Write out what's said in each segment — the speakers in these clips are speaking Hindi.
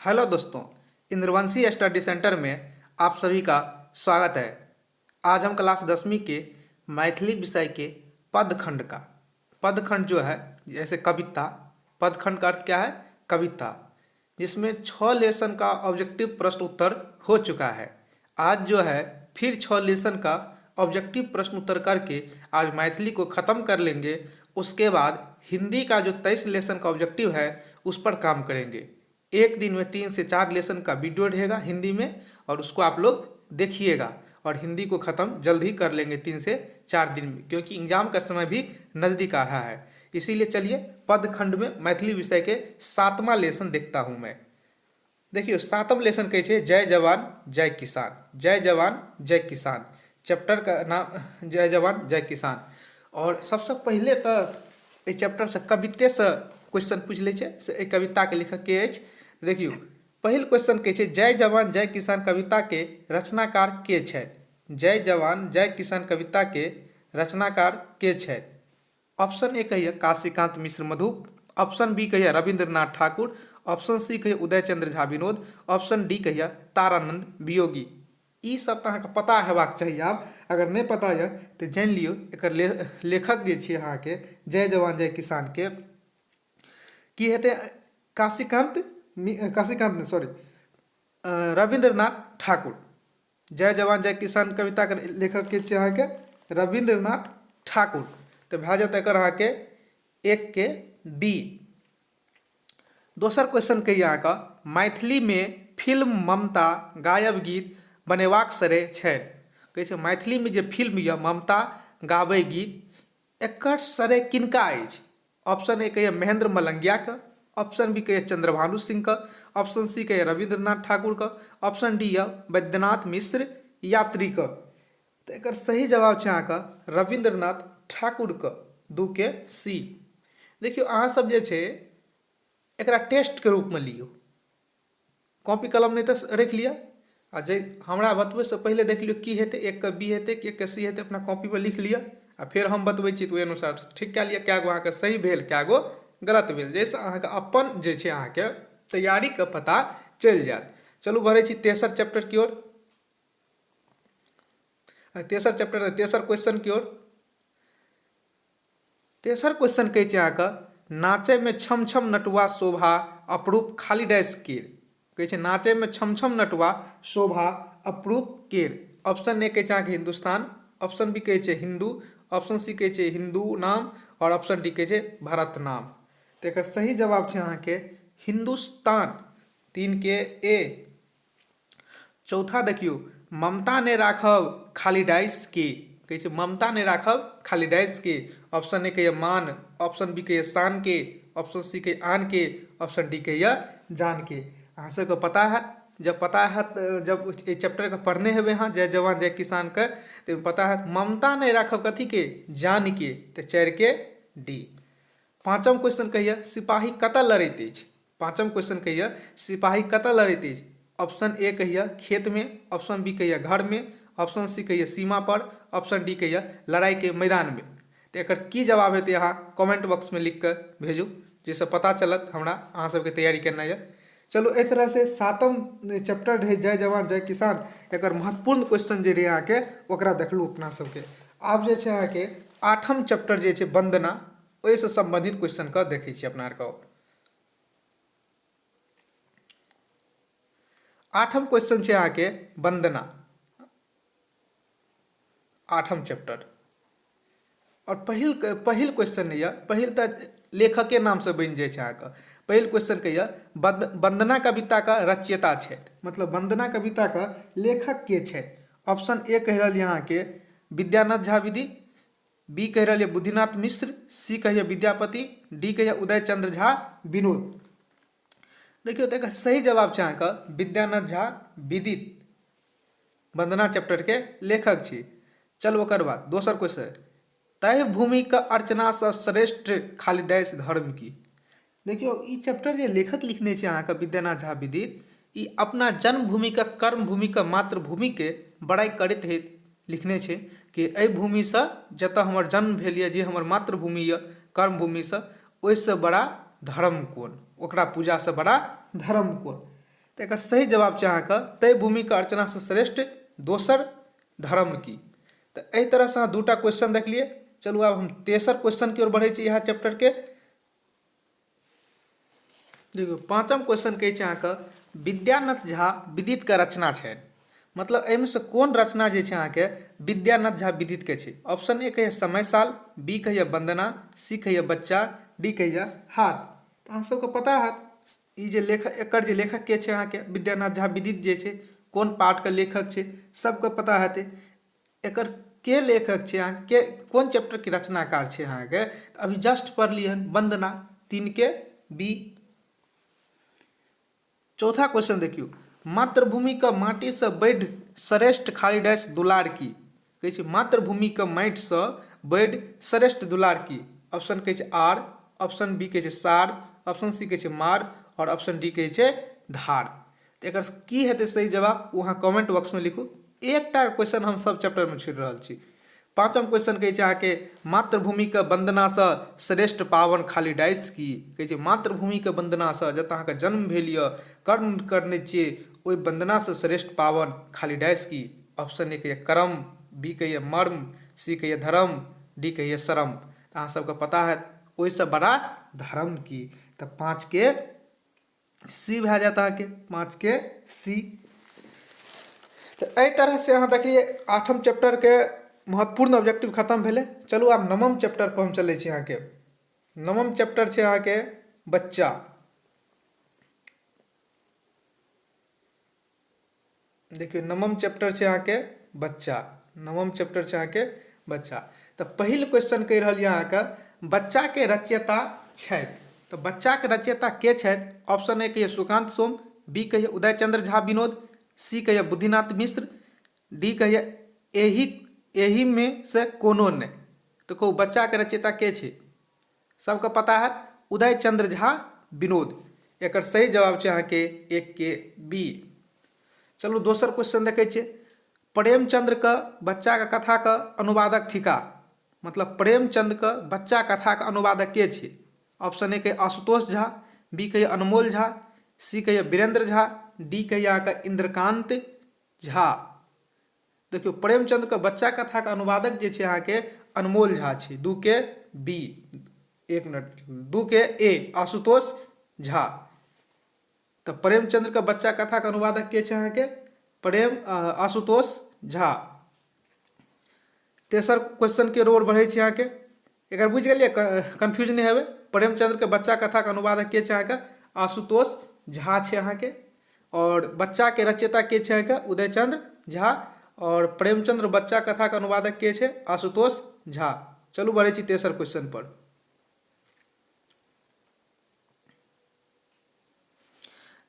हेलो दोस्तों, इंद्रवंशी स्टडी सेंटर में आप सभी का स्वागत है। आज हम क्लास 10वीं के मैथिली विषय के पदखंड का पदखंड जो है जैसे कविता। पदखंड का अर्थ क्या है? कविता, जिसमें 6 लेसन का ऑब्जेक्टिव प्रश्न उत्तर हो चुका है। आज जो है फिर 6 लेसन का ऑब्जेक्टिव प्रश्न उत्तर करके आज मैथिली को ख़त्म कर लेंगे। उसके बाद हिंदी का जो 23 लेसन का ऑब्जेक्टिव है उस पर काम करेंगे। एक दिन में 3 से 4 लेसन का वीडियो रहेगा हिंदी में और उसको आप लोग देखिएगा और हिंदी को ख़त्म जल्द ही कर लेंगे 3 से 4 दिन में, क्योंकि एग्जाम का समय भी नज़दीक आ रहा है। इसीलिए चलिए पदखंड में मैथिली विषय के 7वां लेसन देखता हूँ मैं। देखिए 7वां लेसन कहे छे जय जवान जय किसान। जय जवान जय किसान चैप्टर का नाम जय जवान जय किसान। और सबसे पहले तो ये चैप्टर से कविते से क्वेश्चन पूछ ले छे। कविता के लेखक के अछि? देखियो पहिल क्वेश्चन के छे जय जवान जय किसान कविता के रचनाकार के छथि? जय जवान जय किसान कविता के रचनाकार के छथि? ऑप्शन ए कहिए काशीकांत मिश्र मधु, ऑप्शन बी कहिए रविंद्रनाथ ठाकुर, ऑप्शन सी कहिए उदय चंद्र झा विनोद, ऑप्शन डी कहिए तारानंद वियोगी। ई सब तो अहाँके पता हेबाक चाहिए। आप अगर नहीं पता है तो जान लियो एकर लेखक जे छै अहाँके जय जवान जय किसान के की हेतै? रविंद्रनाथ ठाकुर। जय जवान जय किसान कविता के लेखक के छै अहाँके रविंद्रनाथ ठाकुर। तो भए जात एकर अहाँके 1 के बी। दोसर क्वेश्चन कहिए अहाँके मैथिली में फिल्म ममता गायब गीत बनेबाक सरे छै। कहै छै मैथिली में जे फिल्म यऽ ममता गाबै गीत एकर सरे किनका अछि? ऑप्शन ए कहिए महेंद्र मलंगिया का, ऑप्शन बी कहिए चंद्रभानु सिंह का, ऑप्शन सी कहिए रविंद्रनाथ ठाकुर का, ऑप्शन डी या वैद्यनाथ मिश्र यात्री का। तो एकर सही जवाब छै अहाँके रविंद्रनाथ ठाकुर का, 2 के सी। देखियो अहाँ सब जे छै एकरा टेस्ट के रूप में लियो, कॉपी कलम नहीं तो रख लिया आ जे हमरा बतबै से पहले देख लियो की हेतै, 1 के बी हेतै कि 1 के सी हेतै, अपना कॉपी पर लिख लिया आ फिर हम बतबै छी तो ओहि अनुसार ठीक कए लिया क्या गो अहाँके सही भेल क्या गो गलत भेल, जैसे अहाँके अपन जे छै अहाँके तैयारी के पता चल जात। चलू बढ़ै छी तेसर चैप्टर की ओर। तेसर क्वेश्चन की ओर। तेसर क्वेश्चन कहै छै अहाँके नाचे में छम छम नटुआ शोभा अपरूप खाली डैश केर। कहै छै नाचे में छम छम नटुआ शोभा अपरूप केर। ऑप्शन ए कहै छै अहाँके हिंदुस्तान, ऑप्शन बी कहै छै हिंदू, ऑप्शन सी कहै छै हिंदू नाम और ऑप्शन डी कहै छै भारत नाम। तो एकर सही जवाब छै अहाँके हिंदुस्तान, 3 के ए। चौथा देखियो ममता ने राखब खाली डाइस के। कहै छै ममता ने राखब खाली डाइस के। ऑप्शन ए कहिए मान, ऑप्शन बी कहिए शान के, ऑप्शन सी कहिए आन के, ऑप्शन डी कहिए जान के। अहाँ सबके पता है, जब पता है जब ये चैप्टर के पढ़ने हेबे हाँ जय जवान जय किसान के तो पता है ममता नहीं राखब कथी के? जान के। तो 4 के डी। पाँचम क्वेश्चन कहिए सिपाही कतऽ लड़ैत अछि? पाँचम क्वेश्चन कहिए सिपाही कतऽ लड़ैत अछि? ऑप्शन ए कहिए खेत में, ऑप्शन बी कहिए घर में, ऑप्शन सी कहिए सीमा पर, ऑप्शन डी कहिए लड़ाई के मैदान में। तो एकर की जवाब हेतै अहाँ कमेंट बॉक्स में लिख कर भेजू, जिससे पता चलत हमरा अहाँ सबके तैयारी करना है। चलो एक तरह से 7वां चैप्टर रहे जय जवान जय किसान, एकर महत्वपूर्ण क्वेश्चन जे रहे अहाँके ओकरा देखलू अपना सबके। आब जे छै अहाँके 8वां चैप्टर जे छै वंदना, ओहिसँ संबंधित क्वेश्चन के देखै छी अपना आरके। 8वां क्वेश्चन छै अहाँके वंदना, 8वां चैप्टर। और पहिल क्वेश्चन यऽ, पहिल तो लेखक के नाम से बन जाए छै अहाँके। पहिल क्वेश्चन कहिए वंदना कविता का रचयिता छथि, मतलब वंदना कविता का लेखक के छथि? ऑप्शन ए कह रहल अहाँके विद्यानाथ झा विधि, बी कह रही है बुद्धिनाथ मिश्र, सी कहिए विद्यापति, डी कहिए उदय चंद्र झा विनोद। देखियो तो एकर सही जवाब छै अहाँके विद्यानाथ झा विदित, वंदना चैप्टर के लेखक छी। चलो ओकर बाद दोसर क्वेश्चन तय भूमि का अर्चना से श्रेष्ठ खाली डैश धर्म की। देखियो ई चैप्टर जे लेखक लिखने छै अहाँके विद्यानाथ झा विदित, ई अपना जन्मभूमि का कर्मभूमि का मातृभूमि के बड़ाई करैत हेतु लिखने छै कि एहि भूमि से जतऽ हमर जन्म भेल यऽ, जे हमर मातृभूमि यऽ कर्मभूमि से, ओहिसँ बड़ा धर्म कोन, ओकरा पूजा से बड़ा धर्म कोन। तो एकर सही जवाब छै अहाँके तय भूमिके अर्चना से श्रेष्ठ दोसर धर्म की। तो एहि तरह से अहाँ दूटा क्वेश्चन देखलिए। चलू आब हम तेसर क्वेश्चन की ओर बढ़ै छी इएह चैप्टर के। देखियौ पांचम क्वेश्चन कहै छै अहाँके विद्यानाथ झा विदित के रचना छै। मतलब एहिमे से कोन रचना जे छै अहाँके विद्यानाथ झा विदित के छै। ऑप्शन ए कहिए समय साल, बी कहिए वंदना, सी कहिए बच्चा, डी कहिए हाथ। तो अहाँ सबके पता है ई जे लेखक एकर जे लेखक के छै अहाँके विद्यानाथ झा विदित जे छै कोन पाठ के लेखक छै सबके पता हेतै। एकर के लेखक छै अहाँके कोन चैप्टर के रचनाकार छै अहाँके अभी जस्ट पढ़लिए हन वंदना 3 के बी। चौथा क्वेश्चन देखियो मातृभूमि के माटी से बढ़ श्रेष्ठ खाली डैश दुलार की। कहै छै मातृभूमि के माटि से बढ़ श्रेष्ठ दुलार की। ऑप्शन कहै छै आर, ऑप्शन बी कहै छै सार, ऑप्शन सी कहै छै मार और ऑप्शन डी कहै छै धार। तो एकर की हेतै सही जवाब वहाँ कमेंट बॉक्स में लिखू। एकटा क्वेश्चन हम सब चैप्टर में छोड़ि रहल छी। पांचम क्वेश्चन कहै छै अहाँके मातृभूमि के वंदना से श्रेष्ठ पावन खाली डाइस की। कहै छै मातृभूमि के वंदना से जतऽ अहाँके जन्म भेल यऽ कर्म करने छियै ओहि वंदना से श्रेष्ठ पावन खाली डाइस की। ऑप्शन ए कहिए कर्म, बी कहिए मर्म, सी कहिए धर्म, डी कहिए शर्म। अहाँ सबके पता है ओहिसँ बड़ा धर्म की। तो 5 के सी भए जाता अहाँके 5 के सी। तो एहि तरह से अहाँ देखिए 8म चैप्टर के महत्वपूर्ण ऑब्जेक्टिव खत्म भेले। चलू आब 9म चैप्टर पर हम चलै छी अहाँके। 9म चैप्टर छै अहाँके बच्चा। देखिए 9म चैप्टर छै अहाँके बच्चा। 9म चैप्टर छै अहाँके बच्चा। तो पहिल क्वेश्चन कहि रहल यऽ अहाँके बच्चा के रचयिता छथि। तो बच्चा के रचयिता के छथि। ऑप्शन ए कहिए सुकांत सोम, बी कहिए उदय चंद्र झा विनोद, सी कहिए बुद्धिनाथ मिश्र, डी कहिए एही में से कोनो नहीं। तो कहू बच्चा के रचयिता के छै सबके पता है उदय चंद्र झा विनोद। एकर सही जवाब छै अहाँके 1 के बी। चलू दोसर क्वेश्चन देखै छियै प्रेमचंद्र के बच्चा के कथा के अनुवादक थिका। मतलब प्रेमचंद्र के बच्चा कथा के अनुवादक के छै। ऑप्शन ए कहिए आशुतोष झा, बी कहिए अनमोल झा, सी कहिए वीरेंद्र झा, डी कहिए अहाँके इंद्रकांत झा। देखियो प्रेमचंद्र के बच्चा कथा के अनुवादक जे छै अहाँके अनमोल झा छै। 2 के बी। 1 मिनट 2 के ए आशुतोष झा। तो प्रेमचंद्र के बच्चा कथा के अनुवादक के छै अहाँके आशुतोष झा। तेसर क्वेश्चन के ओर बढ़ै छी अहाँके। एकर बुझि गेलिए कंफ्यूज नहीं हेबे। प्रेमचंद्र के बच्चा कथा के अनुवादक के छै अहाँके आशुतोष झा छै अहाँके। और बच्चा के रचयिता के छै अहाँके उदय चंद्र झा और प्रेमचंद्र बच्चा कथा के अनुवादक के छै आशुतोष झा। चलू बढ़ै छी तेसर क्वेश्चन पर।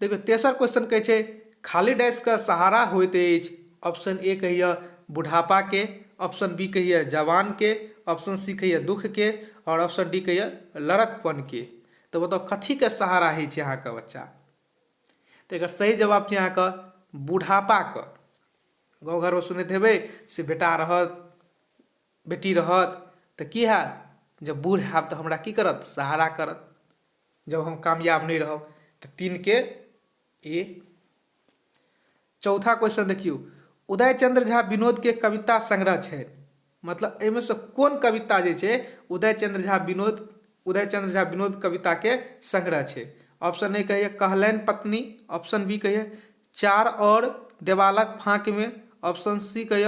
देखियो तेसर क्वेश्चन कहै छै खाली डैश का सहारा होइत अछि। ऑप्शन ए कहिए बुढ़ापा के, ऑप्शन बी कहिए जवान के, ऑप्शन सी कहिए दुख के और ऑप्शन डी कहिए लड़कपन के। तो बताओ कथी के सहारा है छै अहाँके बच्चा। तो एकर सही जवाब छै अहाँके बुढ़ापा के। गाँव घर में सुनैत हेबै से बेटा रहत बेटी रहत तो की हैत जब बूढ़ हैब तो हमरा की करत सहारा करत जब हम कामयाब नहीं रहब। तो 3 के ए। चौथा क्वेश्चन देखियो उदय चंद्र झा विनोद के कविता संग्रह छै। मतलब एहिमे से कोन कविता जे छै उदय चंद्र झा विनोद कविता के संग्रह छै। ऑप्शन ए कहिए कहलैन पत्नी, ऑप्शन बी कहिए 4 और देवालक फाँक में, ऑप्शन सी कहिए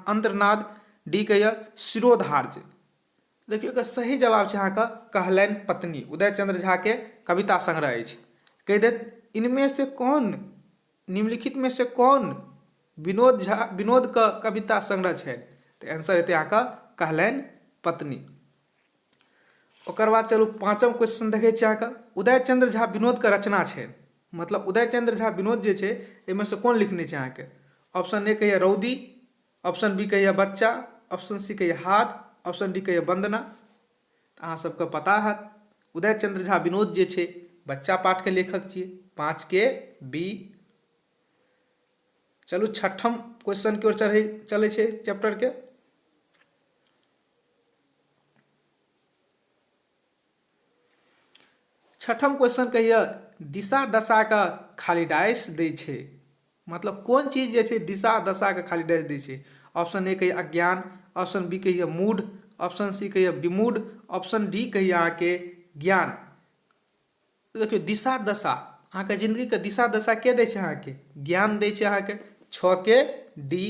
अंतरनाद, डी कहिए शिरोधार्य। देखियो एकर सही जवाब छै अहाँके कहलैन पत्नी उदय चंद्र झा के कविता संग्रह अछि। कहि देत इनमें से कौन निम्नलिखित में से कौन विनोद का कविता संग्रह छै। तो आंसर हेतै अहाँके कहलैन पत्नी। ओकर बाद चलू 5म क्वेश्चन देखै छी अहाँके उदय चंद्र झा विनोद के रचना छै। मतलब उदय चंद्र झा विनोद जे छै एहिमे से कोन लिखने छै अहाँके। ऑप्शन ए कहिए रौदी, ऑप्शन बी कहिए बच्चा, ऑप्शन सी कहिए हाथ, ऑप्शन डी कहिए वंदना। अहाँ सबके पता है उदय चंद्र झा विनोद जे छै बच्चा पाठ के लेखक छियै। 5 के बी। चलू 6ठम क्वेश्चन की ओर चलै छै चैप्टर के। 6ठम क्वेश्चन कहिए दिशा दशा का खाली डैश दै छै। मतलब कोन चीज जे छै दिशा दशा के खाली डैश दै छै। ऑप्शन ए कहिए अज्ञान, ऑप्शन बी कहिए मूड, ऑप्शन सी कहिए विमूढ़, ऑप्शन डी कहिए अहाँके ज्ञान। तो देखियो दिशा दशा अहाँके जिंदगी के दिशा दशा के दै छै अहाँके ज्ञान दै छै अहाँके 6 के डी।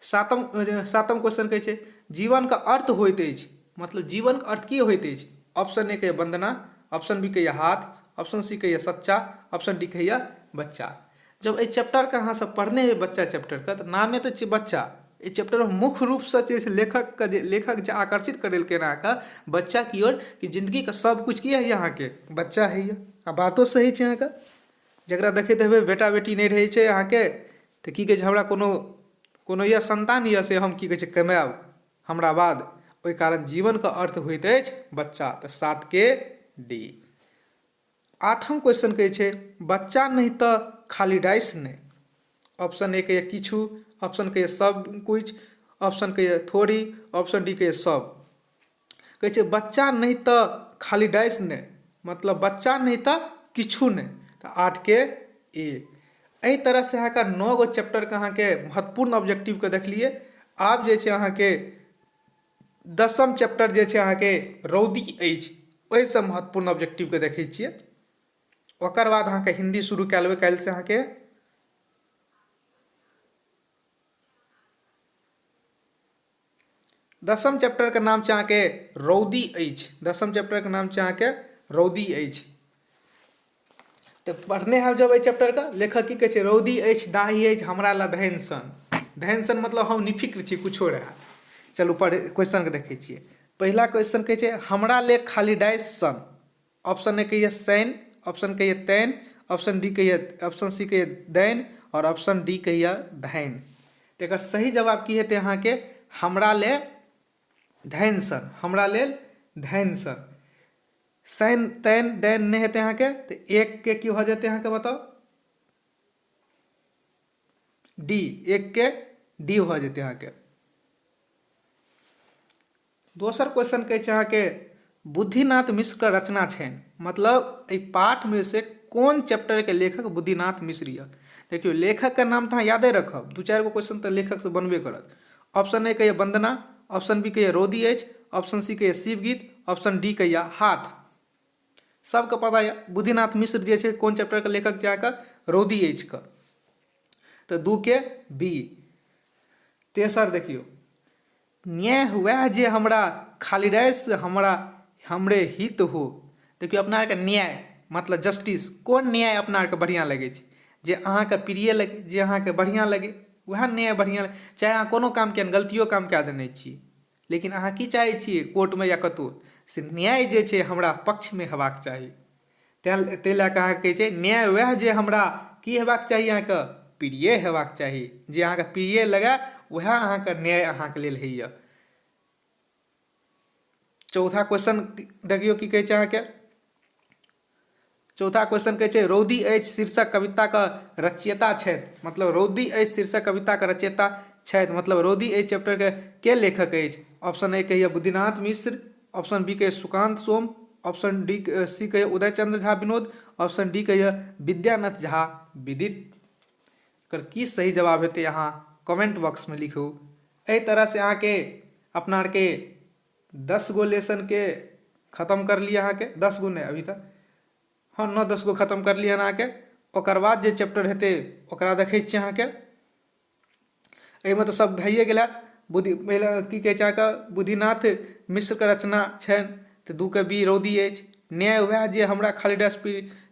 सातम क्वेश्चन कहै छै जीवन का अर्थ होइत अछि। मतलब जीवन का अर्थ की होइत अछि। ऑप्शन ए कहिए वंदना, ऑप्शन बी कहिए हाथ, ऑप्शन सी कहिए सच्चा, ऑप्शन डी कहिए बच्चा। जब एहि चैप्टर के अहाँ सब पढ़ने हेबै बच्चा चैप्टर के, तो नामे तो छै बच्चा। इस चैप्टर में मुख्य रूप से लेखक जे आकर्षित करेलकै अहाँके बच्चा की ओर कि जिंदगी के सब कुछ की है अहाँके बच्चा है। आ बातो सही छै अहाँके। जकरा देखैत हेबै बेटा बेटी नहीं रहे छै अहाँके तो की कहै छै हमरा कोनो यह संतान यऽ से हम की कहै छै कमाएब हमरा बाद, ओहि कारण जीवन का अर्थ होइत अछि बच्चा। तो 7 के डी। 8वां क्वेश्चन कहै छै बच्चा नहीं तो खाली डाइस नहीं। ऑप्शन ए कहिए किछु, ऑप्शन कहिए सब कुछ, ऑप्शन कहिए थोड़ी, ऑप्शन डी कहिए सब। कहै छै बच्चा नहीं तो खाली डाइस नहीं, मतलब बच्चा नहीं तो किछु नहीं। तो 8 के ए। एहि तरह से अहाँके 9 गो चैप्टर के अहाँके महत्वपूर्ण ऑब्जेक्टिव के देखलिए। आब जे छै अहाँके 10म चैप्टर जे छै अहाँके रौदी अछि, ओहिसँ महत्वपूर्ण ऑब्जेक्टिव के देखै छियै। ओकर बाद अहाँके हिंदी शुरू कए लेबै काल्हि से अहाँके। 10म चैप्टर के नाम छै अहाँके रौदी अछि। 10म चैप्टर के नाम छै अहाँके रौदी अछि। तो पढ़ने हैं जब एहि चैप्टर का लेखक की कहै छै रौदी अछि दाही अछि हमरा ला धैन सन। धैन सन मतलब हम निफिक्र छी कुछो रहे। चलू क्वेश्चन के देखै छियै। पहला क्वेश्चन कहै छै हमरा ले खाली डाइस सन। ऑप्शन ए कहिए सैन, ऑप्शन कहिए तैन, ऑप्शन सी कहिए दैन और ऑप्शन डी कहिए धैन। तो एकर सही जवाब की हेतै अहाँके हमरा ले धैन सन। हमरा लेल धैन सन। सैन तैन दैन नहीं हेतै अहाँके तो एक के की हो जेतै अहाँके बताओ डी। एक के डी हो जेतै अहाँके। दोसर क्वेश्चन कहै छै अहाँके बुद्धिनाथ मिश्र के रचना छनि। मतलब एहि पाठ में से कोन चैप्टर के लेखक बुद्धिनाथ मिश्र यऽ। देखियो लेखक के नाम तो अहाँ यादे रखब, 2-4 गो क्वेश्चन तो लेखक से बनबे करत। ऑप्शन ए कहिए वंदना, ऑप्शन बी कहिए रौदी अछि, ऑप्शन सी कहिए शिवगीत, ऑप्शन डी कहिए हाथ। सबके पता है बुद्धिनाथ मिश्र जे छै कोन चैप्टर के लेखक छै अहाँके रौदी अछि के। तो 2 के बी। तेसर देखियो न्याय वह जे हमरा खाली डैश हमरे हित हो। देखियो अपना आरके न्याय मतलब जस्टिस, कोन न्याय अपना आरके बढ़िया लगे छै जे अहाँके प्रिय लगे, जे अहाँके बढ़िया लगे वह न्याय बढ़िया लगे। चाहे अहाँ कोनो काम के गलतियों काम कए देने छी लेकिन अहाँ की चाहै छियै कोर्ट में या कतौ से न्याय जे छै हमरा पक्ष में हेबाक चाही। तै लए कऽ अहाँ कहै छै न्याय वएह जे हमरा की हेबाक चाही अहाँके प्रिय हेबाक चाही। जे अहाँके प्रिय लगे वह अहाँके न्याय अहाँके लेल होइए। चौथा क्वेश्चन देखियो की कहै छै अहाँके। चौथा क्वेश्चन कहै छै रौदी अछि शीर्षक कविता का रचयिता छथि। मतलब रौदी अछि शीर्षक कविता का रचयिता छथि, मतलब रौदी अछि चैप्टर के लेखक अछि। ऑप्शन ए कहिए बुद्धिनाथ मिश्र, ऑप्शन बी कहिए सुकांत सोम, ऑप्शन डी सी कहिए उदय चंद्र झा विनोद, ऑप्शन डी कहिए विद्यानाथ झा विदित। एकर की सही जवाब हेतै अहाँ कमेंट बॉक्स में लिखू। एहि तरह से अहाँके अपना आरके 10 गो लेसन के खत्म कर लिया अहाँके 10 गो नहीं अभी तक हाँ 9-10 गो खत्म कर लिया अहाँके। ओकर बाद जे चैप्टर हेतै ओकरा देखै छियै अहाँके। एहिमे तऽ सब भइए गेल हैत। पहिले की कहै छै अहाँके बुद्धिनाथ मिश्र के रचना छनि तो 2 के बी रौदी अछि। न्याय वएह जे हमरा खाली डैश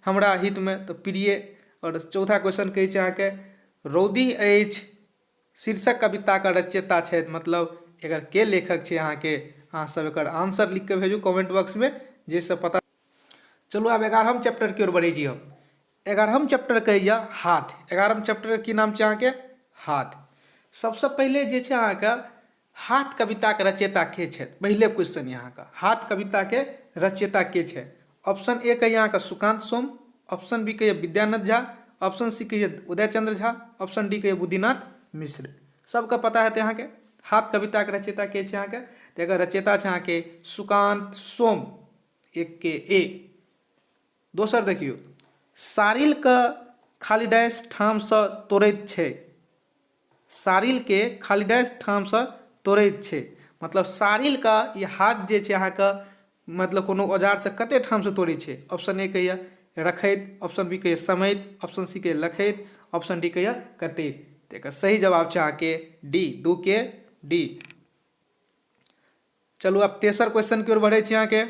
हमरा हित में तो प्रिय। और चौथा क्वेश्चन कहै छै अहाँके रौदी अछि शीर्षक कविता का रचयिता छथि। मतलब एकर के लेखक छै अहाँके अहाँ सब एकर आंसर लिख के भेजू कमेंट बॉक्स में जाहिसँ पता। चलू आब 11हम चैप्टर की ओर बढ़ै छी हम। 11हम चैप्टर कहैया हाथ। 11हम चैप्टर की नाम छै अहाँके हाथ। सबसे पहले जे छै अहाँके हाथ कविता के रचयिता के छथि। पहले क्वेश्चन यहाँ का हाथ कविता के रचयिता के छै। ऑप्शन ए कहिए अहाँके सुकांत सोम, ऑप्शन बी कहिए विद्यानाथ झा, ऑप्शन सी कहिए उदय चंद्र झा, ऑप्शन डी कहिए बुद्धिनाथ मिश्र। सबके पता हेतै अहाँके हाथ कविता के रचयिता के छै अहाँके। तो एकर रचयिता छै अहाँके सुकांत सोम। 1 के ए। दोसर देखियो सारिल के खाली डैश ठाम से तोड़ैत छै। सारिल के खाली डैश ठाम से तोड़ैत छै मतलब सारिल का ये हाथ जे छै अहाँके मतलब कोनो औजार से कते ठाम से तोड़ै छै। ऑप्शन ए कहिए रखैत, ऑप्शन बी कहिए समैत, ऑप्शन सी कहिए लखैत, ऑप्शन डी कहिए कतैत। तो एकर सही जवाब छै अहाँके डी, 2 के डी। चलू अब तेसर क्वेश्चन की ओर बढ़ै छी अहाँके।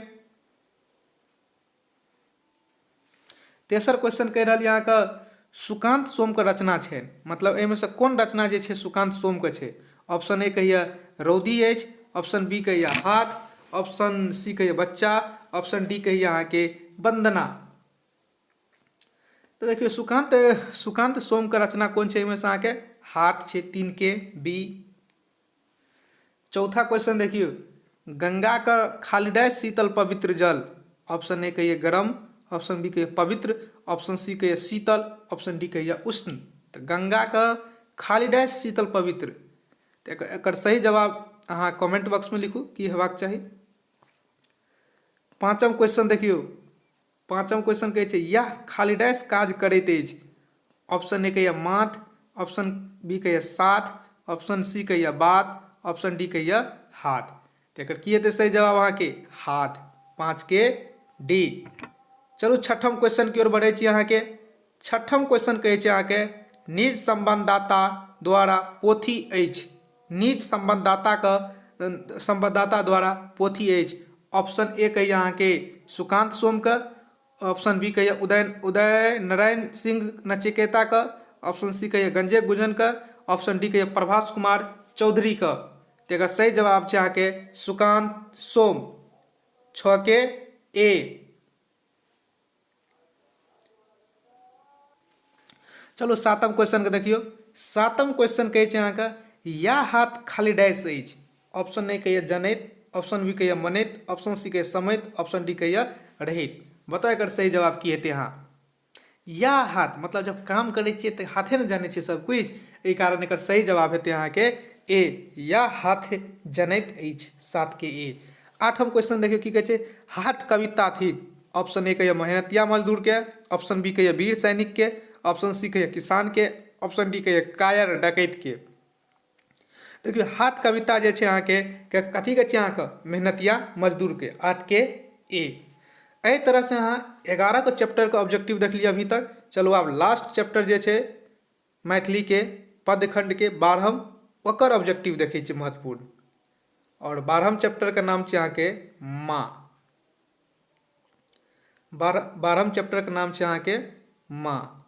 तेसर क्वेश्चन कहि रहल अहाँके सुकांत सोम के रचना छै मतलब एहिमे से कोन रचना जे छै सुकांत सोम के छै। ऑप्शन ए कहिए रौदी अछि, ऑप्शन बी कहिए हाथ, ऑप्शन सी कहिए बच्चा, ऑप्शन डी कहिए अहाँके वंदना। तो देखियो सुकांत सोम के रचना कौन छै, एहिमे से अहाँके हाथ छै, 3 के बी। चौथा क्वेश्चन देखियो गंगा का खाली डैश शीतल पवित्र जल। ऑप्शन ए कहिए गरम, ऑप्शन बी कहिए पवित्र, ऑप्शन सी कहिए शीतल, ऑप्शन डी कहिए उष्ण। तो गंगा का खाली डैश शीतल पवित्र। तो एकर सही जवाब अहाँ कमेंट बॉक्स में लिखू की हेबाक चाही। पांचम क्वेश्चन देखियो, पांचम क्वेश्चन कहै छै यह खाली डैश काज करैत अछि। ऑप्शन ए कहिए माथ, ऑप्शन बी कहिए साथ, ऑप्शन सी कहिए बात, ऑप्शन डी कहिए हाथ। तो एकर की हेतै सही जवाब अहाँके हाथ, 5 के डी। चलू छठम क्वेश्चन की ओर बढ़ै छी अहाँके। छठम क्वेश्चन कहै छै अहाँके निज संबंधदाता द्वारा पोथी अछि। निज संबंधदाता द्वारा पोथी अछि। ऑप्शन ए कहिए अहाँके सुकांत सोम का, ऑप्शन बी कहिए उदय नारायण सिंह नचिकेता का, ऑप्शन सी कहिए गंजे गुजन का, ऑप्शन डी कहिए प्रभास कुमार चौधरी का। तो एकर सही जवाब छै अहाँके सुकांत सोम, 6 के ए। चलो सातम क्वेश्चन के देखियो। सातम क्वेश्चन कहै छै अहाँके या हाथ खाली डैश अछि। ऑप्शन ए कहिए जनैत, ऑप्शन बी कहिए मनैत, ऑप्शन सी कहिए समैत, ऑप्शन डी कहिए रहित। बताओ एकर सही जवाब की हेतै। अहाँ या हाथ मतलब जब काम करै छियै तऽ हाथे ने जानै छियै सब कुछ, एहि कारण एकर सही जवाब हेतै अहाँके ए, या हाथ जनैत अछि, 7 के ए। आठम क्वेश्चन देखियो की कहै छै हाथ कविता थिक। ऑप्शन ए कहिए मेहनतिया मजदूर के, ऑप्शन बी कहिए वीर सैनिक के, ऑप्शन सी कहिए किसान के, ऑप्शन डी कहिए कायर डकैत के। देखियो हाथ कविता जे छै अहाँके कथी के छै अहाँके मेहनतिया मजदूर के, 8 के ए। एहि तरह से अहाँ 11 के चैप्टर के ऑब्जेक्टिव देख लिया अभी तक। चलो आब लास्ट चैप्टर जे छै मैथिली के पदखंड के 12हम, ओकर ऑब्जेक्टिव देखै छियै महत्वपूर्ण। और 12हम चैप्टर के नाम छै अहाँके माँ। 12हम चैप्टर के नाम छै अहाँके माँ।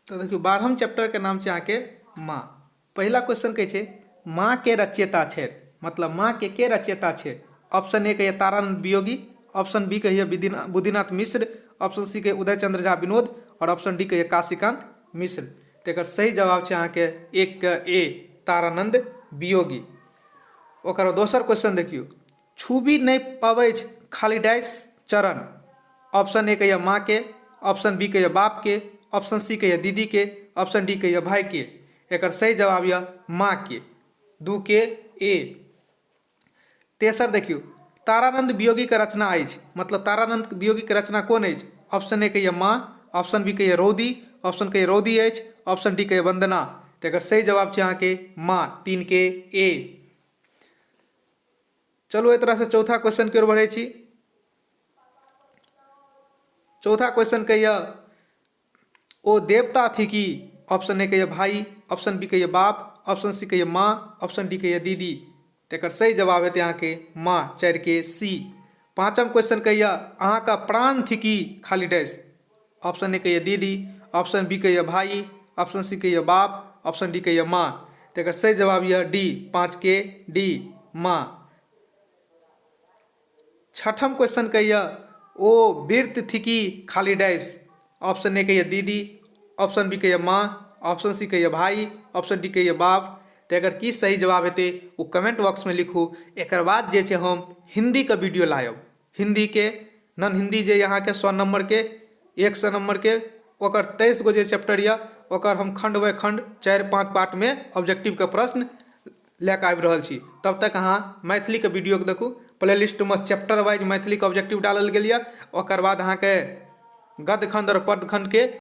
तो देखियो 12हम चैप्टर के नाम छै अहाँके माँ। पहला क्वेश्चन कहै छै माँ के रचयिता छै, मतलब माँ के रचयिता छै। ऑप्शन ए कहिए तारानंद वियोगी, ऑप्शन बी कहिए बुद्धिनाथ मिश्र, ऑप्शन सी कहिए उदय चंद्र झा विनोद, और ऑप्शन डी कहिए काशीकांत मिश्र। तो एकर सही जवाब छै अहाँके 1 के ए, तारानंद वियोगी। ओकर दोसर क्वेश्चन देखियो छूबी नहीं पाबै खाली डैश चरण। ऑप्शन ए कहिए माँ के, ऑप्शन बी कहिए बाप के, ऑप्शन सी कहिए दीदी के, ऑप्शन डी कहिए भाई के। एकर सही जवाब यह माँ के, 2 के ए। तेसर देखियो तारानंद वियोगी के रचना अछि, मतलब तारानंद वियोगी के रचना कौन अछि। ऑप्शन ए कहिए माँ, ऑप्शन बी कहिए रौदी, ऑप्शन कहिए रौदी अछि, ऑप्शन डी कहिए वंदना। तो एकर सही जवाब छै अहाँके माँ, 3 के ए। चलो एक तरह से चौथा क्वेश्चन की ओर बढ़ै छी। चौथा क्वेश्चन कहिए ओ देवता थी कि। ऑप्शन ए कहिए भाई, ऑप्शन बी कहिए बाप, ऑप्शन सी कहिए माँ, ऑप्शन डी कहिए दीदी। तो एकर सही जवाब हेतै अहाँके माँ, 4 के सी। पांचम क्वेश्चन कहिए अहाँ का प्राण थी कि खाली डैश। ऑप्शन ए कहिए दीदी, ऑप्शन बी कहिए भाई, ऑप्शन सी कहिए बाप, ऑप्शन डी कहिए माँ। तो एकर सही जवाब यह डी, 5 के डी, माँ। छठम क्वेश्चन कहिए ओ वृत्त थी कि खाली डैश। ऑप्शन ए कहिए दीदी, ऑप्शन बी कहिए माँ, ऑप्शन सी कहिए भाई, ऑप्शन डी कहिए बाप, तो अगर की सही जवाब हेतै वो कमेंट बॉक्स में लिखू। एक बाद जे हम हिंदी का वीडियो लायब, हिंदी के नॉन हिंदी जे यहाँ के 100 नंबर के 100 नंबर के ओकर 23 गो जे चैप्टर या ओकर हम खंड बाय खंड 4-5 पार्ट में ऑब्जेक्टिव के प्रश्न लेके आबि रहल छी। तब तक अहाँ मैथिली के वीडियो के देखू। प्ले लिस्ट में चैप्टर वाइज मैथिली के ऑब्जेक्टिव डालल गेल यऽ। ओकर बाद अहाँ के गद्य खंड और पद्य खंड के